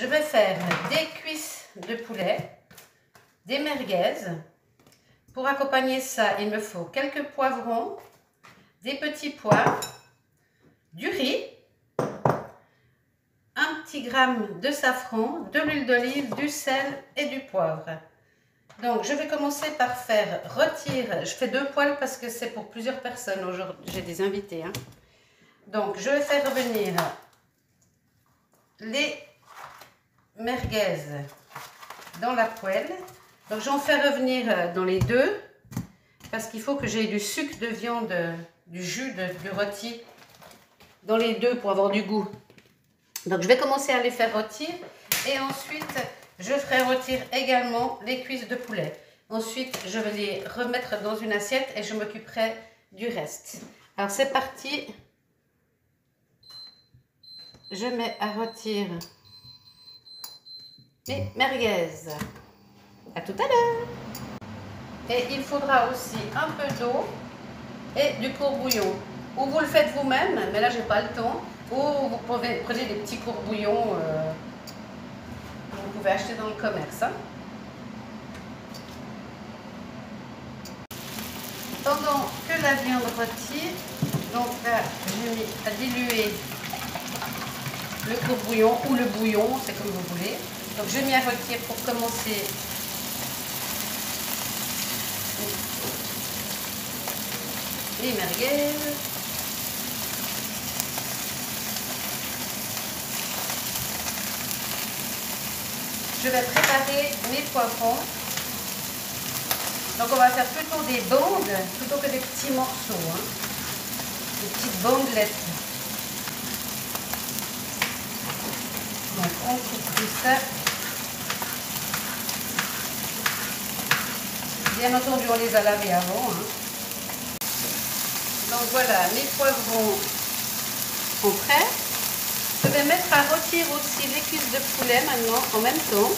Je vais faire des cuisses de poulet, des merguez. Pour accompagner ça, il me faut quelques poivrons, des petits pois, du riz, un petit gramme de safran, de l'huile d'olive, du sel et du poivre. Donc, je vais commencer par faire rôtir. Je fais 2 poêles parce que c'est pour plusieurs personnes. Aujourd'hui, j'ai des invités. Donc, je vais faire revenir les merguez dans la poêle. Donc, j'en fais revenir dans les deux parce qu'il faut que j'ai du sucre de viande, du jus du rôti dans les deux pour avoir du goût. Donc, je vais commencer à les faire rôtir et ensuite, je ferai rôtir également les cuisses de poulet. Ensuite, je vais les remettre dans une assiette et je m'occuperai du reste. Alors, c'est parti. Je mets à rôtir les merguez. À tout à l'heure. Et il faudra aussi un peu d'eau et du courbouillon. Ou vous le faites vous-même, mais là, j'ai pas le temps. Ou vous prenez des petits courbouillons que vous pouvez acheter dans le commerce. Pendant que la viande rôtit, donc là, j'ai mis à diluer le courbouillon ou le bouillon, c'est comme vous voulez. Donc, j'ai mis à rôtir pour commencer les merguez. Je vais préparer mes poivrons. Donc on va faire plutôt des bandes plutôt que des petits morceaux. Des petites bandelettes. Donc on coupe tout ça. Bien entendu, on les a lavés avant. Donc voilà, mes poivrons sont prêts. Je vais mettre à rôtir aussi les cuisses de poulet maintenant en même temps.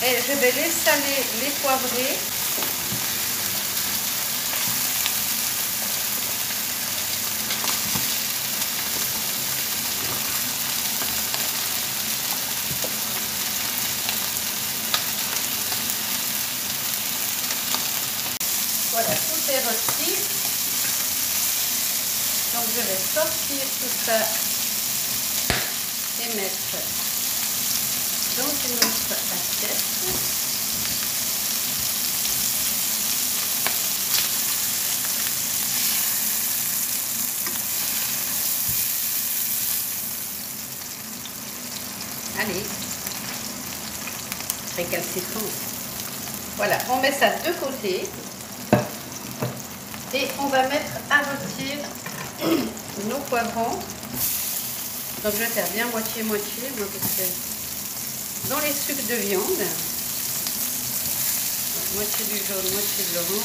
Et je vais les saler, les poivrer. Voilà, tout est rôti. Donc je vais sortir tout ça et mettre dans une autre assiette. Allez, récalcitrant. Voilà, on met ça de côté et on va mettre à rôtir nos poivrons. Donc je vais faire bien moitié-moitié, parce que dans les sucres de viande, donc, moitié du jaune, moitié de l'orange.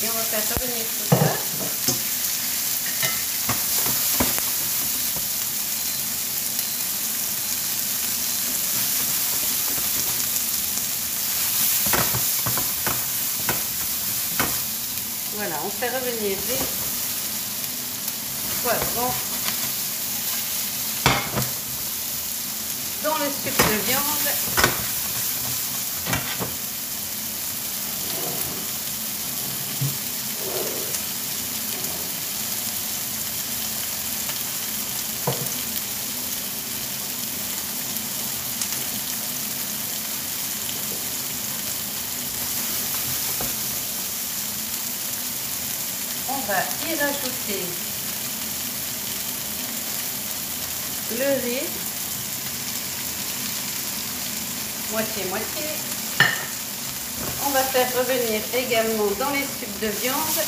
Et on va faire revenir tout ça. Voilà, on fait revenir les poivrons dans le sucre de viande. On va y rajouter le riz, moitié-moitié. On va faire revenir également dans les sucres de viande.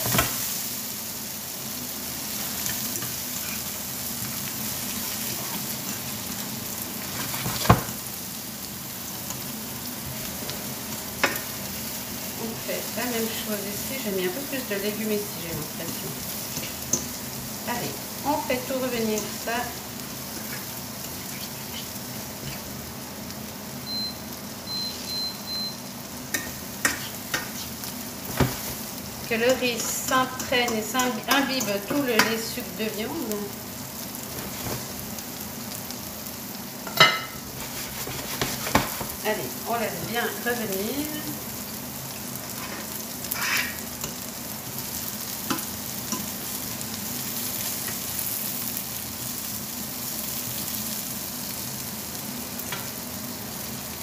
On fait la même chose ici. J'ai mis un peu plus de légumes ici, j'ai l'impression. Allez, on fait tout revenir ça. que le riz s'imprègne et s'imbibe tout les sucs de viande. Allez, on laisse bien revenir.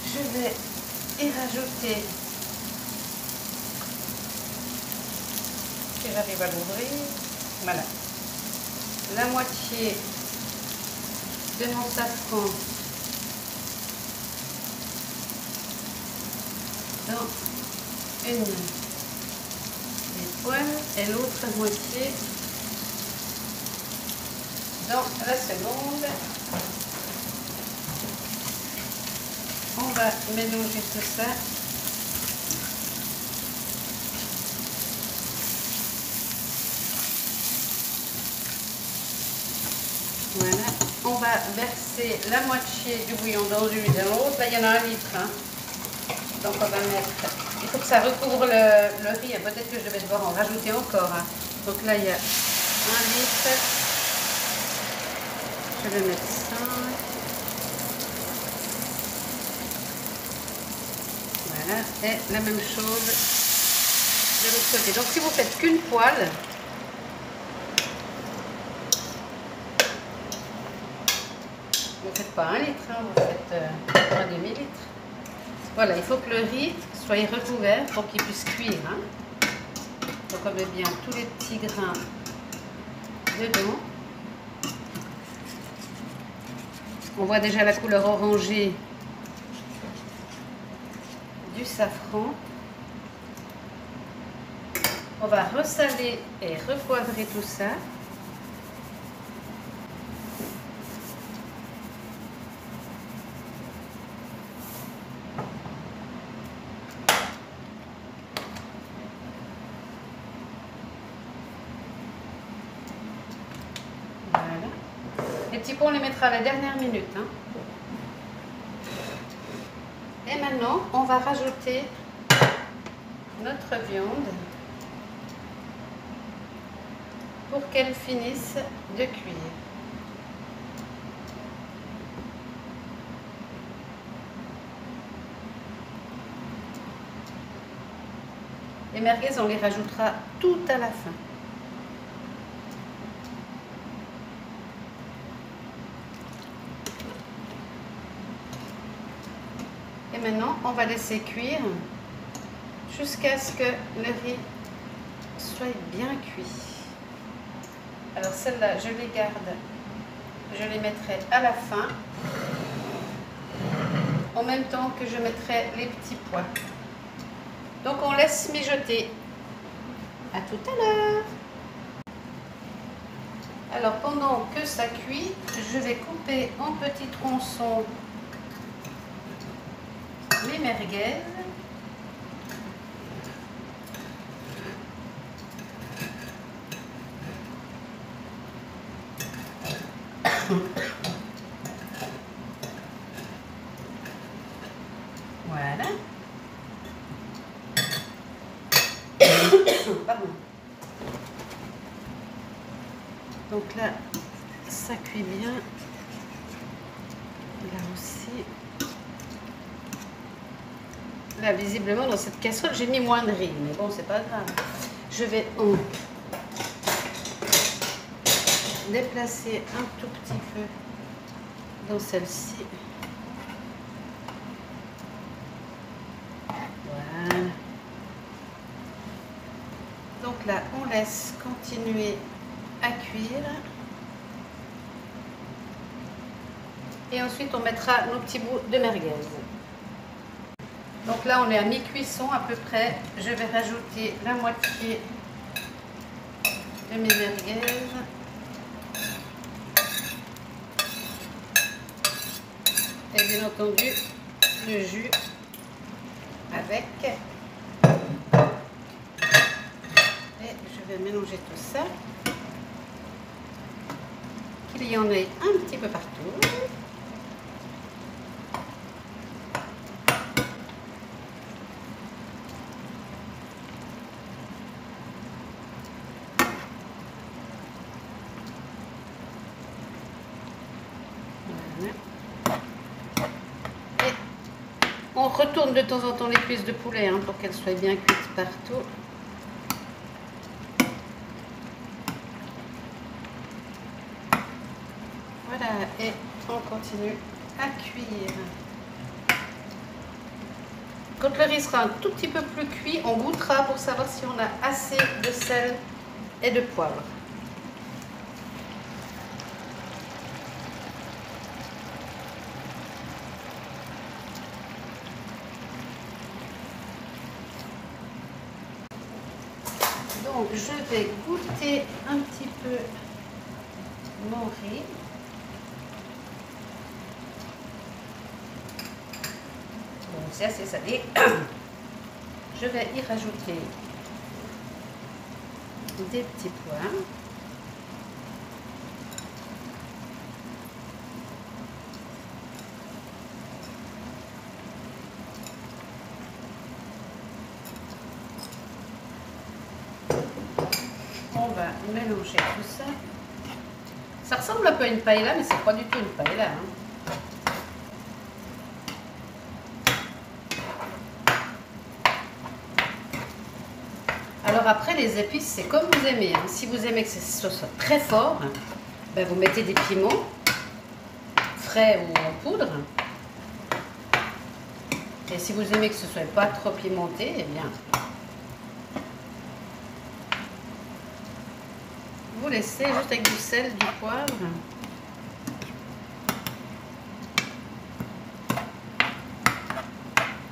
Je vais y rajouter, si j'arrive à l'ouvrir, voilà, la moitié de mon safran dans une des poêles et l'autre moitié dans la seconde. On va mélanger tout ça. Voilà. On va verser la moitié du bouillon dans l'une et dans l'autre. Là, il y en a 1 litre. Hein. Donc, on va mettre... Il faut que ça recouvre le riz. Peut-être que je vais devoir en rajouter encore. Hein. Donc là, il y a 1 litre. Je vais mettre 5. Voilà, et la même chose de l'autre côté. Donc si vous faites qu'une poêle, vous ne faites pas 1 litre, hein, vous faites un demi-litre. Voilà, il faut que le riz soit recouvert pour qu'il puisse cuire. Hein. Donc on met bien tous les petits grains dedans. On voit déjà la couleur orangée du safran. On va ressaler et repoivrer tout ça. Voilà. Les petits pois, on les mettra à la dernière minute. Hein. Et maintenant, on va rajouter notre viande pour qu'elle finisse de cuire. Les merguez, on les rajoutera tout à la fin. Et maintenant, on va laisser cuire jusqu'à ce que le riz soit bien cuit. Alors celles-là, je les garde, je les mettrai à la fin, en même temps que je mettrai les petits pois. Donc on laisse mijoter. À tout à l'heure. Alors pendant que ça cuit, je vais couper en petits tronçons les merguez. Voilà. Pardon. Donc là, ça cuit bien. Là aussi. Là, visiblement, dans cette casserole, j'ai mis moins de riz. Mais bon, c'est pas grave. Je vais en déplacer un tout petit peu dans celle-ci. Voilà. Donc là, on laisse continuer à cuire. Et ensuite, on mettra nos petits bouts de merguez. Donc là, on est à mi-cuisson à peu près. Je vais rajouter la moitié de mes merguez. Et bien entendu, le jus avec. Et je vais mélanger tout ça. Qu'il y en ait un petit peu partout. On retourne de temps en temps les cuisses de poulet hein, pour qu'elles soient bien cuites partout. Voilà, et on continue à cuire. Quand le riz sera un tout petit peu plus cuit, on goûtera pour savoir si on a assez de sel et de poivre. Donc je vais goûter un petit peu mon riz. Bon, c'est assez salé. Je vais y rajouter des petits pois. On va mélanger tout ça. Ça ressemble un peu à une paella, mais c'est pas du tout une paella. Hein. Alors après, les épices, c'est comme vous aimez. Hein. Si vous aimez que ce soit très fort, ben vous mettez des piments frais ou en poudre. Et si vous aimez que ce soit pas trop pimenté, eh bien, vous laissez juste avec du sel, du poivre.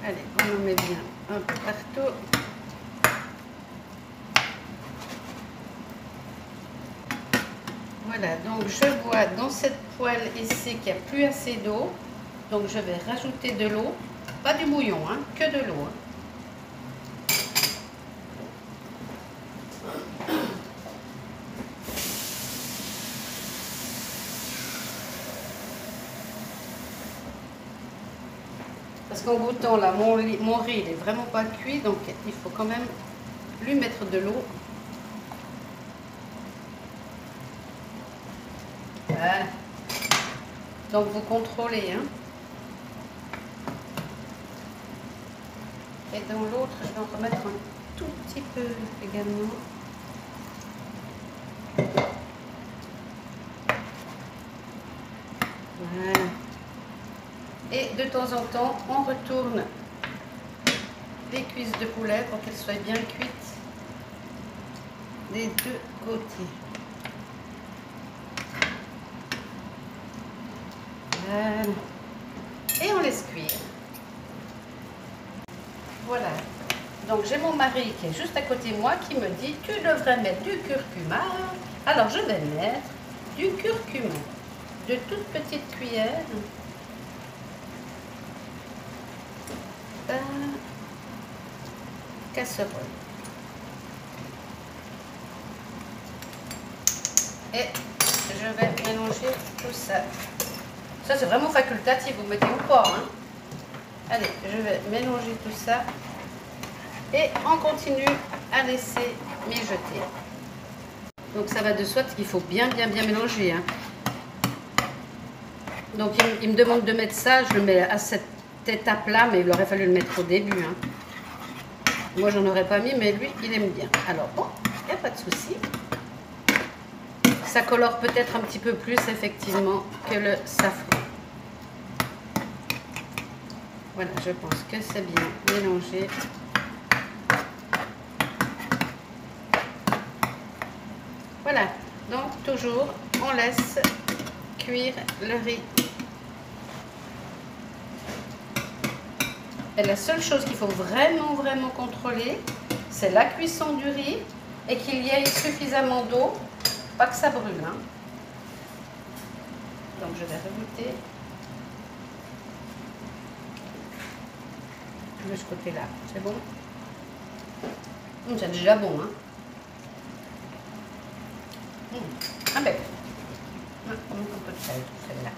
Allez, on en met bien un peu partout. Voilà, donc je vois dans cette poêle ici qu'il n'y a plus assez d'eau. Donc je vais rajouter de l'eau, pas du bouillon, hein, que de l'eau. Hein. Parce qu'en goûtant là, mon riz il est vraiment pas cuit, donc il faut quand même lui mettre de l'eau. Voilà. Donc vous contrôlez. Hein. Et dans l'autre, je vais en remettre un tout petit peu également. Voilà. Et de temps en temps, on retourne les cuisses de poulet pour qu'elles soient bien cuites des deux côtés. Voilà. Et on laisse cuire. Voilà. Donc j'ai mon mari qui est juste à côté de moi qui me dit tu devrais mettre du curcuma. Alors je vais mettre du curcuma de toutes petites cuillères. Casserole. Et je vais mélanger tout ça. Ça c'est vraiment facultatif, vous mettez ou pas. Hein. Allez, je vais mélanger tout ça. Et on continue à laisser mijoter. Donc ça va de soi qu'il faut bien mélanger. Hein. Donc il me demande de mettre ça, je le mets à cette étape-là, mais il aurait fallu le mettre au début. Hein. Moi, j'en aurais pas mis, mais lui, il aime bien. Alors, bon, il n'y a pas de souci. Ça colore peut-être un petit peu plus, effectivement, que le safran. Voilà, je pense que c'est bien mélangé. Voilà, donc toujours, on laisse cuire le riz. Et la seule chose qu'il faut vraiment contrôler, c'est la cuisson du riz et qu'il y ait suffisamment d'eau, pas que ça brûle. Hein. Donc je vais rajouter de ce côté-là. C'est bon? C'est déjà bon. Hein. Ah ben, on met un peu de sel, celle-là.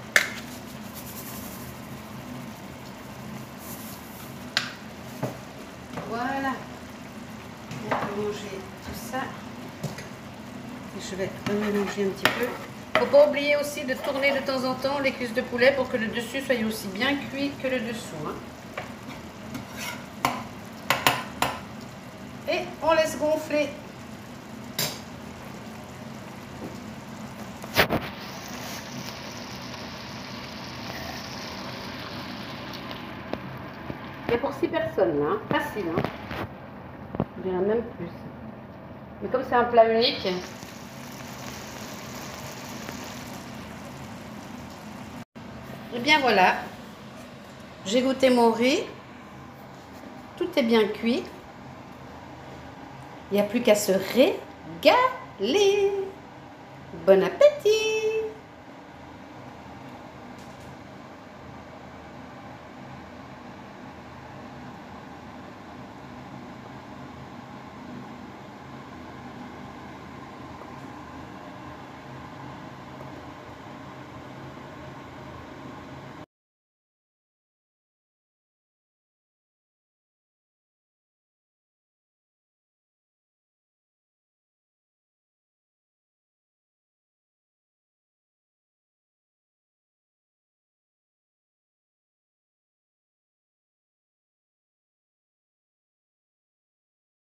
Voilà, on peut mélanger tout ça. Et je vais remélanger un petit peu. Il ne faut pas oublier aussi de tourner de temps en temps les cuisses de poulet pour que le dessus soit aussi bien cuit que le dessous. Hein. On laisse gonfler. Il y a pour 6 personnes là, hein. Facile. Hein. Il y en a même plus. Mais comme c'est un plat unique, et bien voilà, j'ai goûté mon riz, tout est bien cuit, il n'y a plus qu'à se régaler. Bon appétit!